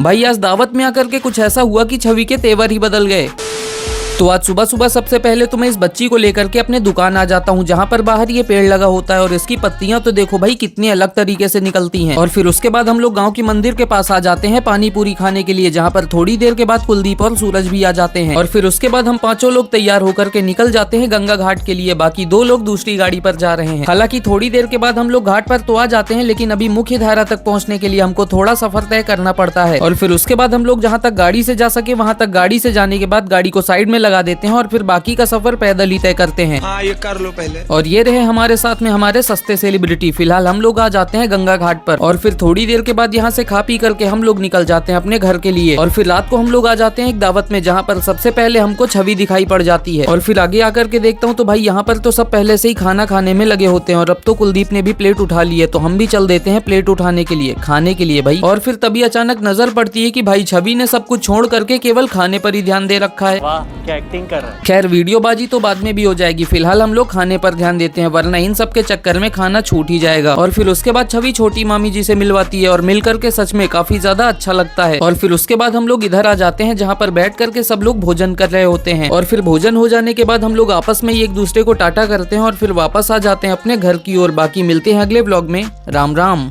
भाई आज दावत में आकर के कुछ ऐसा हुआ कि छवि के तेवर ही बदल गए। तो आज सुबह सुबह सबसे पहले तो मैं इस बच्ची को लेकर के अपने दुकान आ जाता हूँ, जहाँ पर बाहर ये पेड़ लगा होता है और इसकी पत्तियां तो देखो भाई कितनी अलग तरीके से निकलती हैं। और फिर उसके बाद हम लोग गांव की मंदिर के पास आ जाते हैं पानी पूरी खाने के लिए, जहाँ पर थोड़ी देर के बाद कुलदीप और सूरज भी आ जाते हैं। और फिर उसके बाद हम पांचों लोग तैयार होकर के निकल जाते हैं गंगा घाट के लिए, बाकी 2 लोग दूसरी गाड़ी पर जा रहे हैं। हालांकि थोड़ी देर के बाद हम लोग घाट पर तो आ जाते हैं, लेकिन अभी मुख्य धारा तक पहुँचने के लिए हमको थोड़ा सफर तय करना पड़ता है। और फिर उसके बाद हम लोग जहाँ तक गाड़ी से जा सके वहाँ तक गाड़ी से जाने के बाद गाड़ी को साइड में लगा देते हैं और फिर बाकी का सफर पैदल ही तय करते हैं। हाँ, ये कर लो पहले। और ये रहे हमारे साथ में हमारे सस्ते सेलिब्रिटी। फिलहाल हम लोग आ जाते हैं गंगा घाट पर और फिर थोड़ी देर के बाद यहाँ से खा पी करके हम लोग निकल जाते हैं अपने घर के लिए। और फिर रात को हम लोग आ जाते हैं एक दावत में, जहाँ पर सबसे पहले हमको छवि दिखाई पड़ जाती है। और फिर आगे आकर के देखता हूँ तो भाई यहाँ पर तो सब पहले से ही खाना खाने में लगे होते हैं और अब तो कुलदीप ने भी प्लेट उठा ली है, तो हम भी चल देते हैं प्लेट उठाने के लिए, खाने के लिए भाई। और फिर तभी अचानक नजर पड़ती है कि भाई छवि ने सब कुछ छोड़ करके केवल खाने पर ही ध्यान दे रखा है। वाह, क्या एक्टिंग कर रहा है। खैर वीडियो बाजी तो बाद में भी हो जाएगी, फिलहाल हम लोग खाने पर ध्यान देते हैं, वरना इन सब के चक्कर में खाना छूट ही जाएगा। और फिर उसके बाद छवि छोटी मामी जी से मिलवाती है और मिल करके सच में काफी ज्यादा अच्छा लगता है। और फिर उसके बाद हम लोग इधर आ जाते हैं जहाँ पर बैठ करके सब लोग भोजन कर रहे होते हैं। और फिर भोजन हो जाने के बाद हम लोग आपस में ही एक दूसरे को टाटा करते हैं और फिर वापस आ जाते हैं अपने घर की ओर। बाकी मिलते हैं अगले व्लॉग में। राम राम।